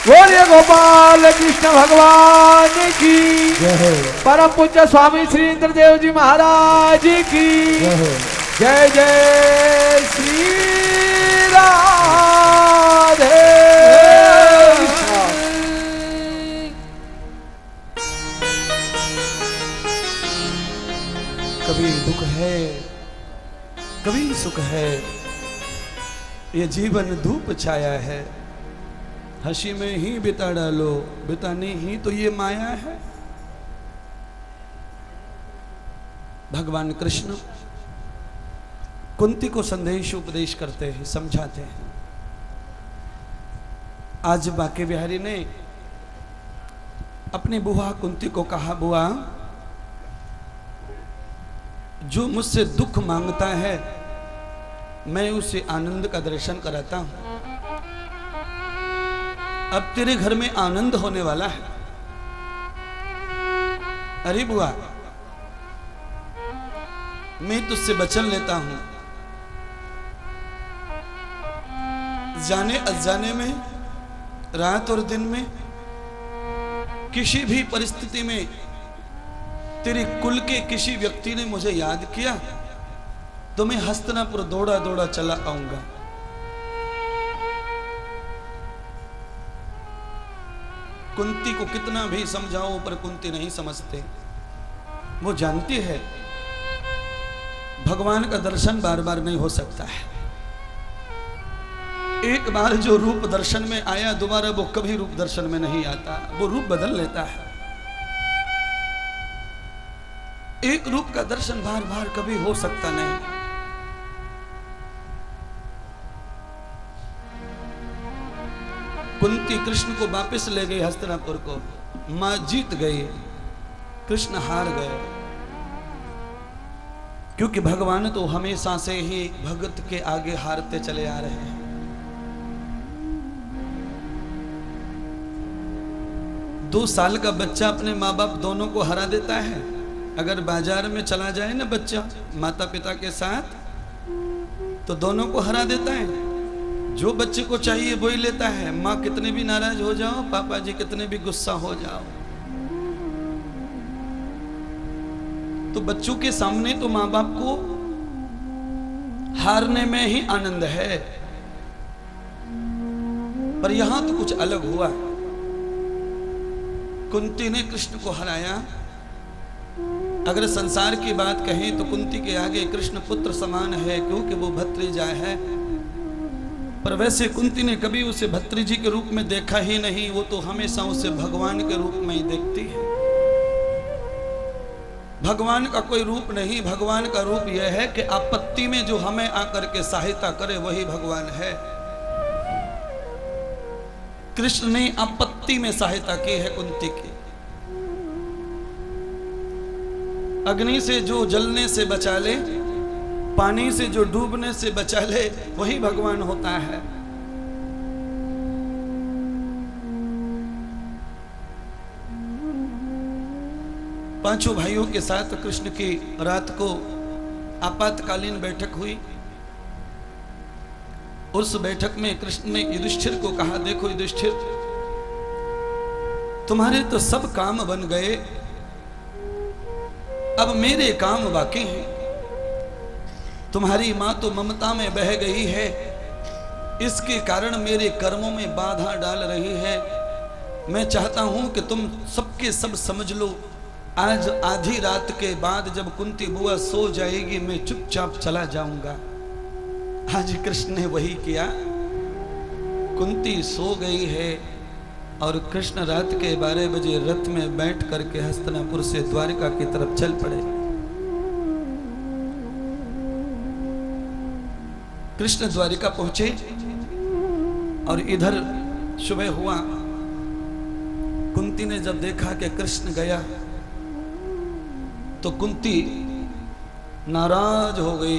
बोलिए गोपाल कृष्ण भगवान की परम पूज्य स्वामी श्री इंद्रदेव जी महाराज की जय जय श्री राधे। कभी दुख है कभी सुख है, ये जीवन धूप छाया है, हंसी में ही बिता डालो, बितानी ही तो ये माया है। भगवान कृष्ण कुंती को संदेश उपदेश करते हैं, समझाते हैं। आज बांके बिहारी ने अपनी बुआ कुंती को कहा, बुआ जो मुझसे दुख मांगता है मैं उसे आनंद का दर्शन कराता हूं। अब तेरे घर में आनंद होने वाला है। अरे बुआ, मैं तुझसे वचन लेता हूं, जाने अनजाने में, रात और दिन में, किसी भी परिस्थिति में तेरे कुल के किसी व्यक्ति ने मुझे याद किया तो मैं हस्तिनापुर दौड़ा दौड़ा चला आऊंगा। कुंती को कितना भी समझाओ पर कुंती नहीं समझते। वो जानती है भगवान का दर्शन बार बार नहीं हो सकता है। एक बार जो रूप दर्शन में आया दोबारा वो कभी रूप दर्शन में नहीं आता, वो रूप बदल लेता है। एक रूप का दर्शन बार बार कभी हो सकता नहीं। कुंती कृष्ण को वापस ले गई हस्तिनापुर को, मां जीत गई, कृष्ण हार गए। क्योंकि भगवान तो हमेशा से ही भगत के आगे हारते चले आ रहे हैं। दो साल का बच्चा अपने माँ बाप दोनों को हरा देता है। अगर बाजार में चला जाए ना बच्चा माता पिता के साथ तो दोनों को हरा देता है। जो बच्चे को चाहिए वही लेता है। माँ कितने भी नाराज हो जाओ, पापा जी कितने भी गुस्सा हो जाओ, तो बच्चों के सामने तो माँ बाप को हारने में ही आनंद है। पर यहां तो कुछ अलग हुआ। कुंती ने कृष्ण को हराया। अगर संसार की बात कहें तो कुंती के आगे कृष्ण पुत्र समान है, क्योंकि वो भतीजा है। पर वैसे कुंती ने कभी उसे भतीजी के रूप में देखा ही नहीं। वो तो हमेशा उसे भगवान के रूप में ही देखती है। भगवान का कोई रूप नहीं। भगवान का रूप यह है कि आपत्ति में जो हमें आकर के सहायता करे वही भगवान है। कृष्ण ने आपत्ति में सहायता की है कुंती की। अग्नि से जो जलने से बचा ले, पानी से जो डूबने से बचा ले, वही भगवान होता है। पांचों भाइयों के साथ कृष्ण की रात को आपातकालीन बैठक हुई। उस बैठक में कृष्ण ने युधिष्ठिर को कहा, देखो युधिष्ठिर, तुम्हारे तो सब काम बन गए, अब मेरे काम बाकी हैं। तुम्हारी मां तो ममता में बह गई है, इसके कारण मेरे कर्मों में बाधा डाल रही है। मैं चाहता हूं कि तुम सबके सब समझ लो, आज आधी रात के बाद जब कुंती बुआ सो जाएगी मैं चुपचाप चला जाऊंगा। आज कृष्ण ने वही किया। कुंती सो गई है और कृष्ण रात के 12 बजे रथ में बैठ करके हस्तिनापुर से द्वारका की तरफ चल पड़े। कृष्ण द्वारिका पहुंचे और इधर सुबह हुआ। कुंती ने जब देखा कि कृष्ण गया तो कुंती नाराज हो गई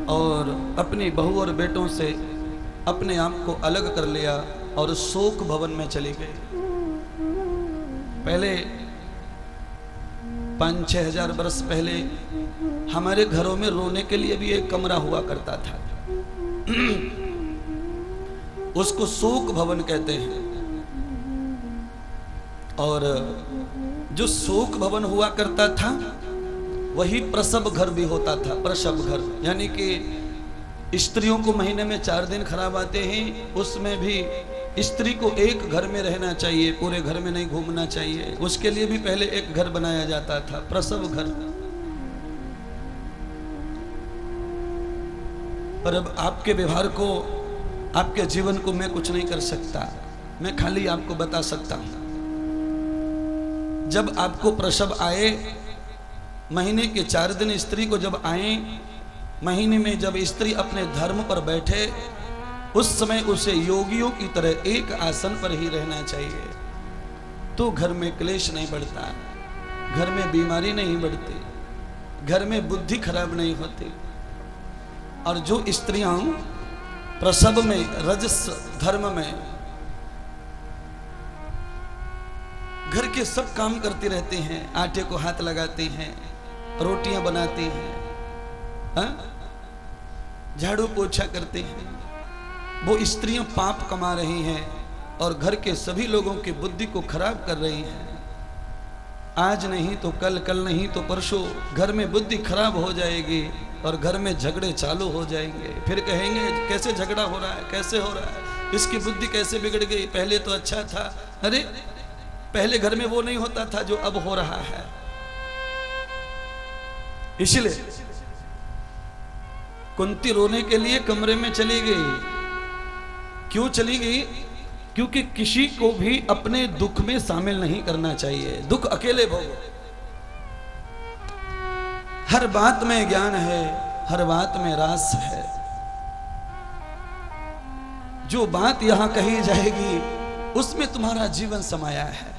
और अपनी बहू और बेटों से अपने आप को अलग कर लिया और शोक भवन में चली गई। पहले 5-6 हजार वर्ष पहले हमारे घरों में रोने के लिए भी एक कमरा हुआ करता था। उसको शोक भवन कहते हैं। और जो शोक भवन हुआ करता था वही प्रसव घर भी होता था। प्रसव घर यानी कि स्त्रियों को महीने में 4 दिन खराब आते हैं, उसमें भी स्त्री को एक घर में रहना चाहिए, पूरे घर में नहीं घूमना चाहिए। उसके लिए भी पहले एक घर बनाया जाता था, प्रसव घर। पर अब आपके व्यवहार को, आपके जीवन को मैं कुछ नहीं कर सकता, मैं खाली आपको बता सकता हूं। जब आपको प्रसव आए, महीने के 4 दिन स्त्री को जब आए, महीने में जब स्त्री अपने धर्म पर बैठे, उस समय उसे योगियों की तरह एक आसन पर ही रहना चाहिए, तो घर में क्लेश नहीं बढ़ता, घर में बीमारी नहीं बढ़ती, घर में बुद्धि खराब नहीं होती। और जो स्त्रियां प्रसव में, रजस धर्म में घर के सब काम करती रहती हैं, आटे को हाथ लगाती हैं, रोटियां बनाती हैं, झाड़ू पोछा करती हैं, वो स्त्रियां पाप कमा रही हैं और घर के सभी लोगों की बुद्धि को खराब कर रही हैं। आज नहीं तो कल, कल नहीं तो परसों घर में बुद्धि खराब हो जाएगी और घर में झगड़े चालू हो जाएंगे। फिर कहेंगे कैसे झगड़ा हो रहा है, कैसे हो रहा है, इसकी बुद्धि कैसे बिगड़ गई, पहले तो अच्छा था। अरे पहले घर में वो नहीं होता था जो अब हो रहा है। इसलिए कुंती रोने के लिए कमरे में चली गई। क्यों चली गई? क्योंकि किसी को भी अपने दुख में शामिल नहीं करना चाहिए, दुख अकेले भोगो। हर बात में ज्ञान है, हर बात में रास है। जो बात यहां कही जाएगी उसमें तुम्हारा जीवन समाया है।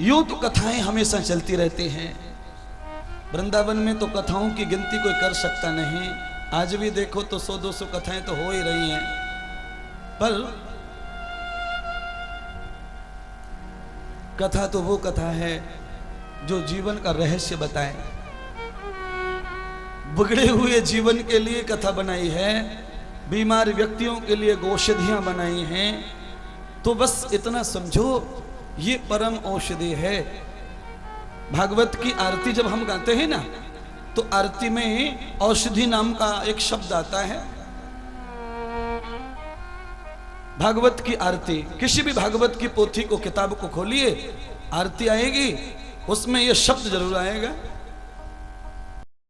यूं तो कथाएं हमेशा चलती रहती हैं, वृंदावन में तो कथाओं की गिनती कोई कर सकता नहीं। आज भी देखो तो 100-200 कथाएं तो हो ही रही हैं, पर कथा तो वो कथा है जो जीवन का रहस्य बताए। बिगड़े हुए जीवन के लिए कथा बनाई है, बीमार व्यक्तियों के लिए औषधियां बनाई हैं। तो बस इतना समझो, ये परम औषधि है। भागवत की आरती जब हम गाते हैं ना, तो आरती में औषधि नाम का एक शब्द आता है। भागवत की आरती, किसी भी भागवत की पोथी को, किताब को खोलिए, आरती आएगी, उसमें यह शब्द जरूर आएगा,